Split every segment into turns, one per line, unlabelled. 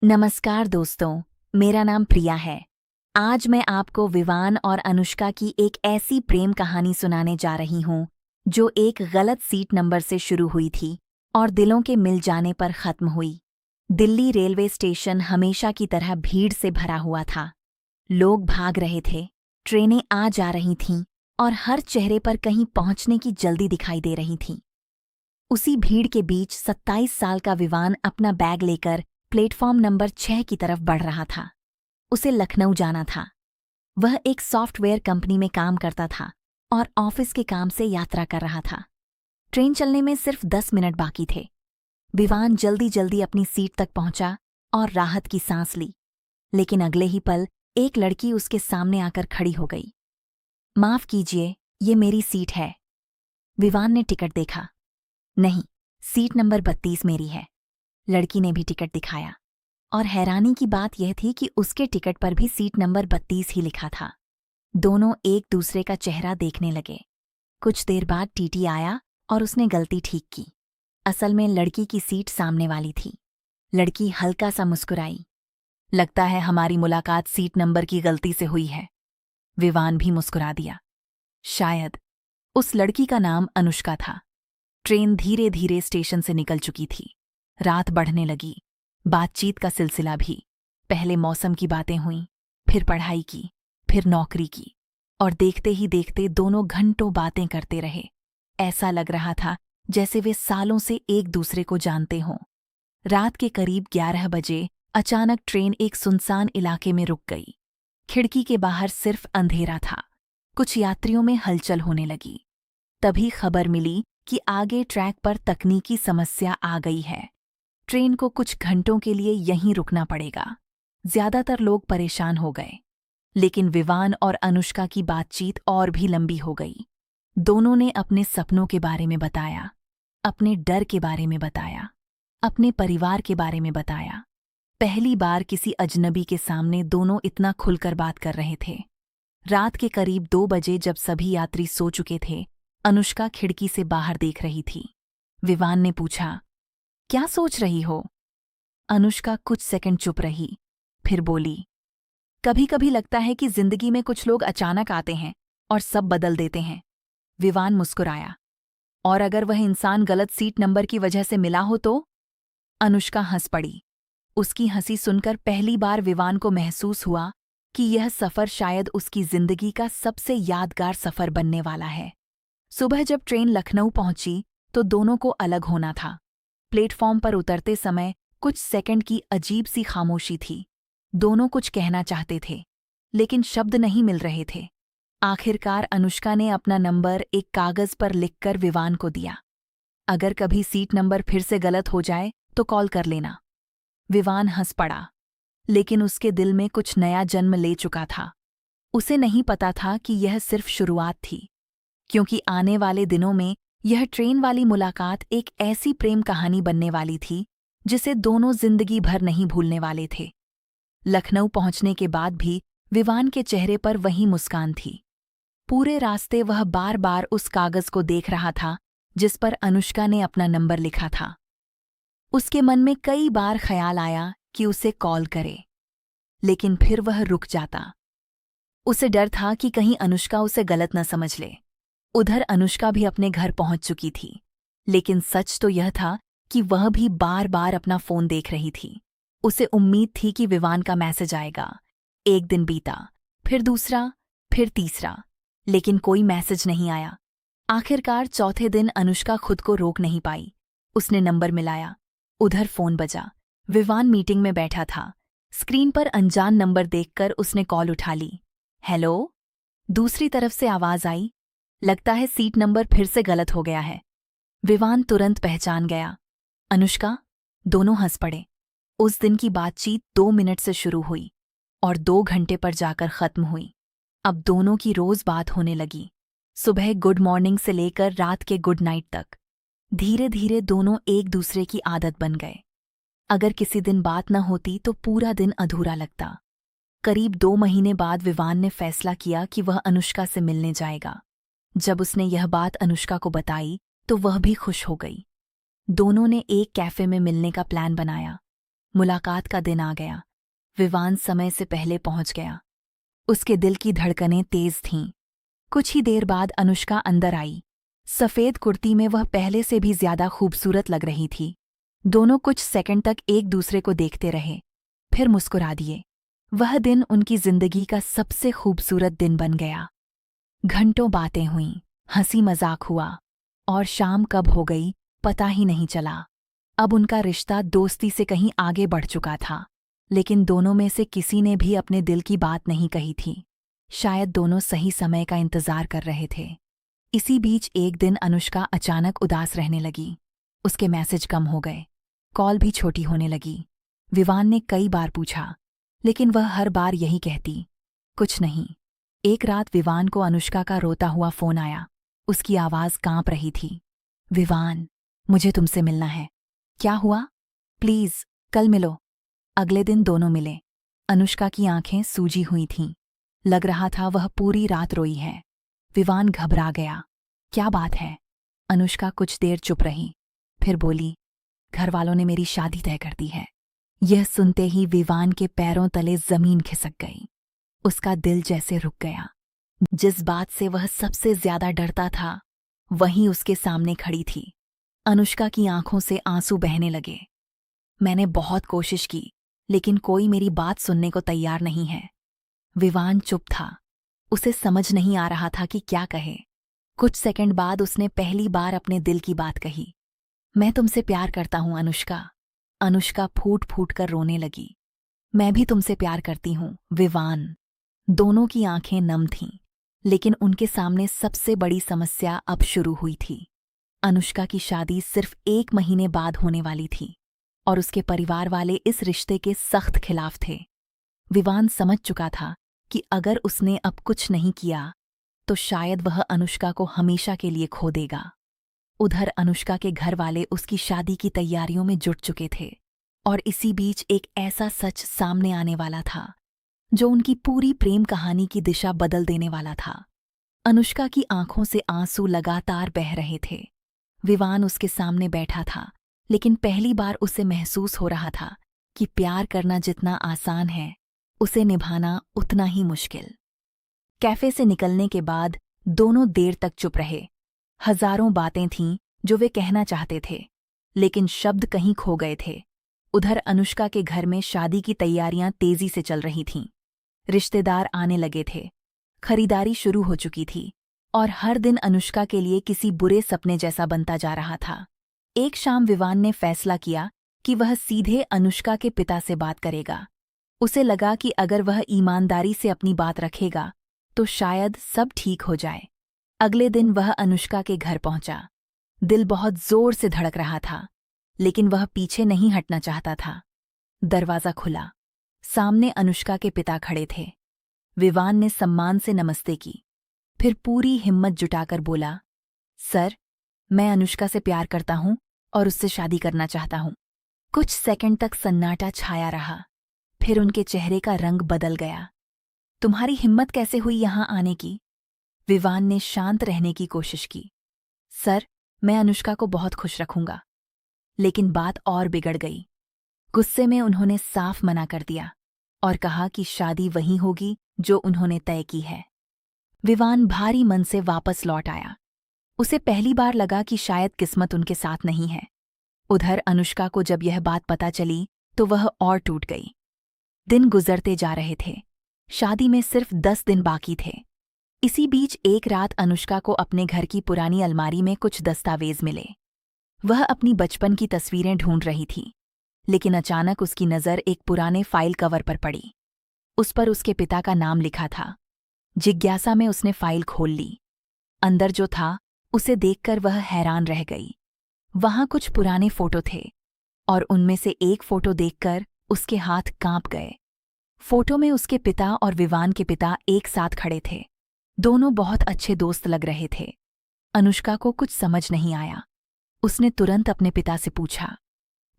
नमस्कार दोस्तों, मेरा नाम प्रिया है। आज मैं आपको विवान और अनुष्का की एक ऐसी प्रेम कहानी सुनाने जा रही हूँ जो एक गलत सीट नंबर से शुरू हुई थी और दिलों के मिल जाने पर खत्म हुई। दिल्ली रेलवे स्टेशन हमेशा की तरह भीड़ से भरा हुआ था। लोग भाग रहे थे, ट्रेनें आ जा रही थीं और हर चेहरे पर कहीं पहुंचने की जल्दी दिखाई दे रही थी। उसी भीड़ के बीच 27 साल का विवान अपना बैग लेकर प्लेटफॉर्म नंबर 6 की तरफ बढ़ रहा था। उसे लखनऊ जाना था। वह एक सॉफ्टवेयर कंपनी में काम करता था और ऑफिस के काम से यात्रा कर रहा था। ट्रेन चलने में सिर्फ 10 मिनट बाकी थे। विवान जल्दी जल्दी अपनी सीट तक पहुंचा और राहत की सांस ली। लेकिन अगले ही पल एक लड़की उसके सामने आकर खड़ी हो गई। माफ कीजिए, ये मेरी सीट है। विवान ने टिकट देखा। नहीं, सीट नंबर 32 मेरी है। लड़की ने भी टिकट दिखाया और हैरानी की बात यह थी कि उसके टिकट पर भी सीट नंबर 32 ही लिखा था। दोनों एक दूसरे का चेहरा देखने लगे। कुछ देर बाद टीटी आया और उसने गलती ठीक की। असल में लड़की की सीट सामने वाली थी। लड़की हल्का सा मुस्कुराई। लगता है हमारी मुलाकात सीट नंबर की गलती से हुई है। विवान भी मुस्कुरा दिया। शायद। उस लड़की का नाम अनुष्का था। ट्रेन धीरे धीरे स्टेशन से निकल चुकी थी। रात बढ़ने लगी। बातचीत का सिलसिला भी। पहले मौसम की बातें हुईं, फिर पढ़ाई की, फिर नौकरी की, और देखते ही देखते दोनों घंटों बातें करते रहे। ऐसा लग रहा था जैसे वे सालों से एक दूसरे को जानते हों। रात के करीब 11 बजे अचानक ट्रेन एक सुनसान इलाके में रुक गई। खिड़की के बाहर सिर्फ अंधेरा था। कुछ यात्रियों में हलचल होने लगी। तभी खबर मिली कि आगे ट्रैक पर तकनीकी समस्या आ गई है। ट्रेन को कुछ घंटों के लिए यहीं रुकना पड़ेगा। ज्यादातर लोग परेशान हो गए, लेकिन विवान और अनुष्का की बातचीत और भी लंबी हो गई। दोनों ने अपने सपनों के बारे में बताया, अपने डर के बारे में बताया, अपने परिवार के बारे में बताया। पहली बार किसी अजनबी के सामने दोनों इतना खुलकर बात कर रहे थे। रात के करीब 2 बजे जब सभी यात्री सो चुके थे, अनुष्का खिड़की से बाहर देख रही थी। विवान ने पूछा, क्या सोच रही हो? अनुष्का कुछ सेकंड चुप रही, फिर बोली, कभी कभी लगता है कि जिंदगी में कुछ लोग अचानक आते हैं और सब बदल देते हैं। विवान मुस्कुराया, और अगर वह इंसान गलत सीट नंबर की वजह से मिला हो तो? अनुष्का हंस पड़ी। उसकी हंसी सुनकर पहली बार विवान को महसूस हुआ कि यह सफर शायद उसकी जिंदगी का सबसे यादगार सफर बनने वाला है। सुबह जब ट्रेन लखनऊ पहुंची तो दोनों को अलग होना था। प्लेटफॉर्म पर उतरते समय कुछ सेकंड की अजीब सी खामोशी थी। दोनों कुछ कहना चाहते थे, लेकिन शब्द नहीं मिल रहे थे। आखिरकार अनुष्का ने अपना नंबर एक कागज पर लिखकर विवान को दिया। अगर कभी सीट नंबर फिर से गलत हो जाए तो कॉल कर लेना। विवान हंस पड़ा, लेकिन उसके दिल में कुछ नया जन्म ले चुका था। उसे नहीं पता था कि यह सिर्फ शुरुआत थी, क्योंकि आने वाले दिनों में यह ट्रेन वाली मुलाकात एक ऐसी प्रेम कहानी बनने वाली थी जिसे दोनों जिंदगी भर नहीं भूलने वाले थे। लखनऊ पहुंचने के बाद भी विवान के चेहरे पर वही मुस्कान थी। पूरे रास्ते वह बार बार उस कागज को देख रहा था जिस पर अनुष्का ने अपना नंबर लिखा था। उसके मन में कई बार ख्याल आया कि उसे कॉल करे, लेकिन फिर वह रुक जाता। उसे डर था कि कहीं अनुष्का उसे गलत न समझ ले। उधर अनुष्का भी अपने घर पहुंच चुकी थी, लेकिन सच तो यह था कि वह भी बार बार अपना फोन देख रही थी। उसे उम्मीद थी कि विवान का मैसेज आएगा। एक दिन बीता, फिर दूसरा, फिर तीसरा, लेकिन कोई मैसेज नहीं आया। आखिरकार चौथे दिन अनुष्का खुद को रोक नहीं पाई। उसने नंबर मिलाया। उधर फोन बजा। विवान मीटिंग में बैठा था। स्क्रीन पर अनजान नंबर देखकर उसने कॉल उठा ली। हेलो? दूसरी तरफ से आवाज आई, लगता है सीट नंबर फिर से गलत हो गया है। विवान तुरंत पहचान गया। अनुष्का? दोनों हंस पड़े। उस दिन की बातचीत 2 मिनट से शुरू हुई और 2 घंटे पर जाकर खत्म हुई। अब दोनों की रोज बात होने लगी, सुबह गुड मॉर्निंग से लेकर रात के गुड नाइट तक। धीरे धीरे दोनों एक दूसरे की आदत बन गए। अगर किसी दिन बात न होती तो पूरा दिन अधूरा लगता। करीब 2 महीने बाद विवान ने फैसला किया कि वह अनुष्का से मिलने जाएगा। जब उसने यह बात अनुष्का को बताई तो वह भी खुश हो गई। दोनों ने एक कैफे में मिलने का प्लान बनाया। मुलाकात का दिन आ गया। विवान समय से पहले पहुंच गया। उसके दिल की धड़कनें तेज थीं। कुछ ही देर बाद अनुष्का अंदर आई। सफ़ेद कुर्ती में वह पहले से भी ज्यादा खूबसूरत लग रही थी। दोनों कुछ सेकंड तक एक दूसरे को देखते रहे, फिर मुस्कुरा दिए। वह दिन उनकी जिंदगी का सबसे खूबसूरत दिन बन गया। घंटों बातें हुईं, हंसी मजाक हुआ, और शाम कब हो गई पता ही नहीं चला। अब उनका रिश्ता दोस्ती से कहीं आगे बढ़ चुका था, लेकिन दोनों में से किसी ने भी अपने दिल की बात नहीं कही थी। शायद दोनों सही समय का इंतजार कर रहे थे। इसी बीच एक दिन अनुष्का अचानक उदास रहने लगी। उसके मैसेज कम हो गए, कॉल भी छोटी होने लगी। विवान ने कई बार पूछा, लेकिन वह हर बार यही कहती, कुछ नहीं। एक रात विवान को अनुष्का का रोता हुआ फोन आया। उसकी आवाज़ कांप रही थी। विवान, मुझे तुमसे मिलना है। क्या हुआ? प्लीज कल मिलो। अगले दिन दोनों मिले। अनुष्का की आंखें सूजी हुई थीं। लग रहा था वह पूरी रात रोई है। विवान घबरा गया। क्या बात है? अनुष्का कुछ देर चुप रही, फिर बोली, घर वालों ने मेरी शादी तय कर दी है। यह सुनते ही विवान के पैरों तले जमीन खिसक गई। उसका दिल जैसे रुक गया। जिस बात से वह सबसे ज्यादा डरता था, वहीं उसके सामने खड़ी थी। अनुष्का की आंखों से आंसू बहने लगे। मैंने बहुत कोशिश की, लेकिन कोई मेरी बात सुनने को तैयार नहीं है। विवान चुप था। उसे समझ नहीं आ रहा था कि क्या कहे। कुछ सेकंड बाद उसने पहली बार अपने दिल की बात कही, मैं तुमसे प्यार करता हूं अनुष्का। अनुष्का फूट फूट कर रोने लगी। मैं भी तुमसे प्यार करती हूं विवान। दोनों की आंखें नम थीं, लेकिन उनके सामने सबसे बड़ी समस्या अब शुरू हुई थी। अनुष्का की शादी सिर्फ 1 महीने बाद होने वाली थी, और उसके परिवार वाले इस रिश्ते के सख्त खिलाफ थे। विवान समझ चुका था कि अगर उसने अब कुछ नहीं किया तो शायद वह अनुष्का को हमेशा के लिए खो देगा। उधर अनुष्का के घर वाले उसकी शादी की तैयारियों में जुट चुके थे, और इसी बीच एक ऐसा सच सामने आने वाला था जो उनकी पूरी प्रेम कहानी की दिशा बदल देने वाला था। अनुष्का की आंखों से आंसू लगातार बह रहे थे। विवान उसके सामने बैठा था, लेकिन पहली बार उसे महसूस हो रहा था कि प्यार करना जितना आसान है, उसे निभाना उतना ही मुश्किल। कैफे से निकलने के बाद दोनों देर तक चुप रहे। हजारों बातें थीं जो वे कहना चाहते थे, लेकिन शब्द कहीं खो गए थे। उधर अनुष्का के घर में शादी की तैयारियां तेजी से चल रही थीं। रिश्तेदार आने लगे थे, खरीदारी शुरू हो चुकी थी, और हर दिन अनुष्का के लिए किसी बुरे सपने जैसा बनता जा रहा था। एक शाम विवान ने फैसला किया कि वह सीधे अनुष्का के पिता से बात करेगा। उसे लगा कि अगर वह ईमानदारी से अपनी बात रखेगा तो शायद सब ठीक हो जाए। अगले दिन वह अनुष्का के घर पहुंचा। दिल बहुत जोर से धड़क रहा था, लेकिन वह पीछे नहीं हटना चाहता था। दरवाजा खुला। सामने अनुष्का के पिता खड़े थे। विवान ने सम्मान से नमस्ते की, फिर पूरी हिम्मत जुटाकर बोला, सर, मैं अनुष्का से प्यार करता हूं और उससे शादी करना चाहता हूं। कुछ सेकंड तक सन्नाटा छाया रहा, फिर उनके चेहरे का रंग बदल गया। तुम्हारी हिम्मत कैसे हुई यहां आने की? विवान ने शांत रहने की कोशिश की। सर, मैं अनुष्का को बहुत खुश रखूंगा। लेकिन बात और बिगड़ गई। गुस्से में उन्होंने साफ मना कर दिया और कहा कि शादी वहीं होगी जो उन्होंने तय की है। विवान भारी मन से वापस लौट आया। उसे पहली बार लगा कि शायद किस्मत उनके साथ नहीं है। उधर अनुष्का को जब यह बात पता चली तो वह और टूट गई। दिन गुजरते जा रहे थे। शादी में सिर्फ 10 दिन बाकी थे। इसी बीच एक रात अनुष्का को अपने घर की पुरानी अलमारी में कुछ दस्तावेज मिले। वह अपनी बचपन की तस्वीरें ढूंढ रही थी, लेकिन अचानक उसकी नज़र एक पुराने फाइल कवर पर पड़ी। उस पर उसके पिता का नाम लिखा था। जिज्ञासा में उसने फाइल खोल ली। अंदर जो था उसे देखकर वह हैरान रह गई। वहां कुछ पुराने फोटो थे, और उनमें से एक फोटो देखकर उसके हाथ कांप गए। फोटो में उसके पिता और विवान के पिता एक साथ खड़े थे। दोनों बहुत अच्छे दोस्त लग रहे थे। अनुष्का को कुछ समझ नहीं आया। उसने तुरंत अपने पिता से पूछा।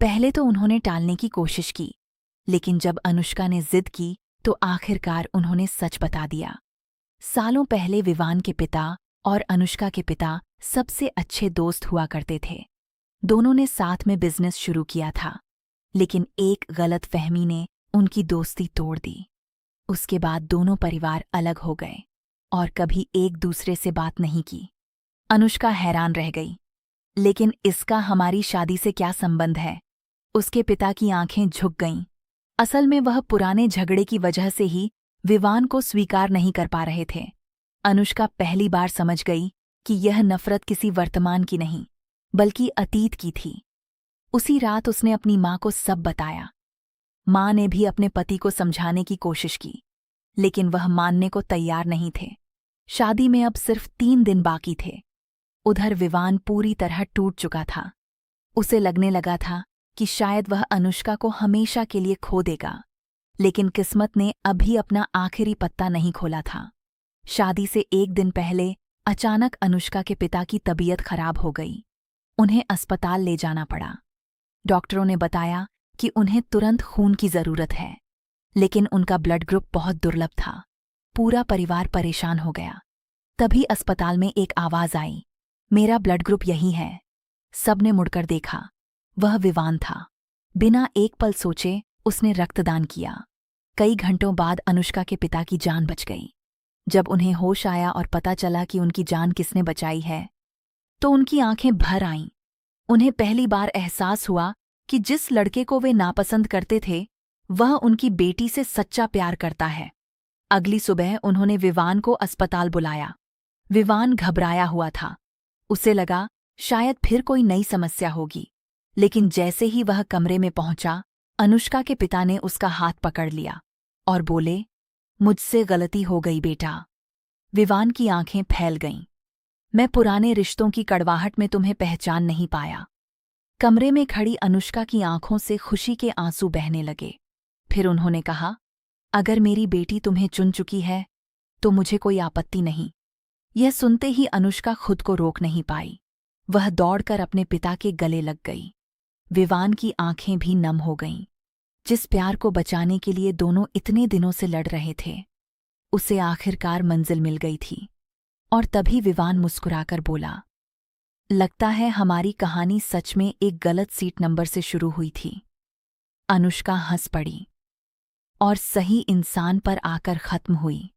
पहले तो उन्होंने टालने की कोशिश की, लेकिन जब अनुष्का ने जिद की तो आखिरकार उन्होंने सच बता दिया। सालों पहले विवान के पिता और अनुष्का के पिता सबसे अच्छे दोस्त हुआ करते थे। दोनों ने साथ में बिजनेस शुरू किया था, लेकिन एक गलत फहमी ने उनकी दोस्ती तोड़ दी। उसके बाद दोनों परिवार अलग हो गए और कभी एक दूसरे से बात नहीं की। अनुष्का हैरान रह गई, लेकिन इसका हमारी शादी से क्या संबंध है? उसके पिता की आंखें झुक गईं। असल में वह पुराने झगड़े की वजह से ही विवान को स्वीकार नहीं कर पा रहे थे। अनुष्का पहली बार समझ गई कि यह नफरत किसी वर्तमान की नहीं, बल्कि अतीत की थी। उसी रात उसने अपनी माँ को सब बताया। माँ ने भी अपने पति को समझाने की कोशिश की, लेकिन वह मानने को तैयार नहीं थे। शादी में अब सिर्फ 3 दिन बाकी थे। उधर विवान पूरी तरह टूट चुका था। उसे लगने लगा था कि शायद वह अनुष्का को हमेशा के लिए खो देगा, लेकिन किस्मत ने अभी अपना आखिरी पत्ता नहीं खोला था। शादी से 1 दिन पहले अचानक अनुष्का के पिता की तबीयत खराब हो गई। उन्हें अस्पताल ले जाना पड़ा। डॉक्टरों ने बताया कि उन्हें तुरंत खून की जरूरत है, लेकिन उनका ब्लड ग्रुप बहुत दुर्लभ था। पूरा परिवार परेशान हो गया। तभी अस्पताल में एक आवाज आई, मेरा ब्लड ग्रुप यही है। सबने मुड़कर देखा। वह विवान था। बिना एक पल सोचे उसने रक्तदान किया। कई घंटों बाद अनुष्का के पिता की जान बच गई। जब उन्हें होश आया और पता चला कि उनकी जान किसने बचाई है, तो उनकी आंखें भर आईं। उन्हें पहली बार एहसास हुआ कि जिस लड़के को वे नापसंद करते थे, वह उनकी बेटी से सच्चा प्यार करता है। अगली सुबह उन्होंने विवान को अस्पताल बुलाया। विवान घबराया हुआ था। उसे लगा शायद फिर कोई नई समस्या होगी, लेकिन जैसे ही वह कमरे में पहुंचा, अनुष्का के पिता ने उसका हाथ पकड़ लिया और बोले, मुझसे गलती हो गई बेटा। विवान की आंखें फैल गईं। मैं पुराने रिश्तों की कड़वाहट में तुम्हें पहचान नहीं पाया। कमरे में खड़ी अनुष्का की आंखों से खुशी के आंसू बहने लगे। फिर उन्होंने कहा, अगर मेरी बेटी तुम्हें चुन चुकी है तो मुझे कोई आपत्ति नहीं। यह सुनते ही अनुष्का खुद को रोक नहीं पाई। वह दौड़कर अपने पिता के गले लग गई। विवान की आंखें भी नम हो गईं। जिस प्यार को बचाने के लिए दोनों इतने दिनों से लड़ रहे थे, उसे आखिरकार मंजिल मिल गई थी। और तभी विवान मुस्कुराकर बोला, लगता है हमारी कहानी सच में एक गलत सीट नंबर से शुरू हुई थी। अनुष्का हंस पड़ी और सही इंसान पर आकर खत्म हुई।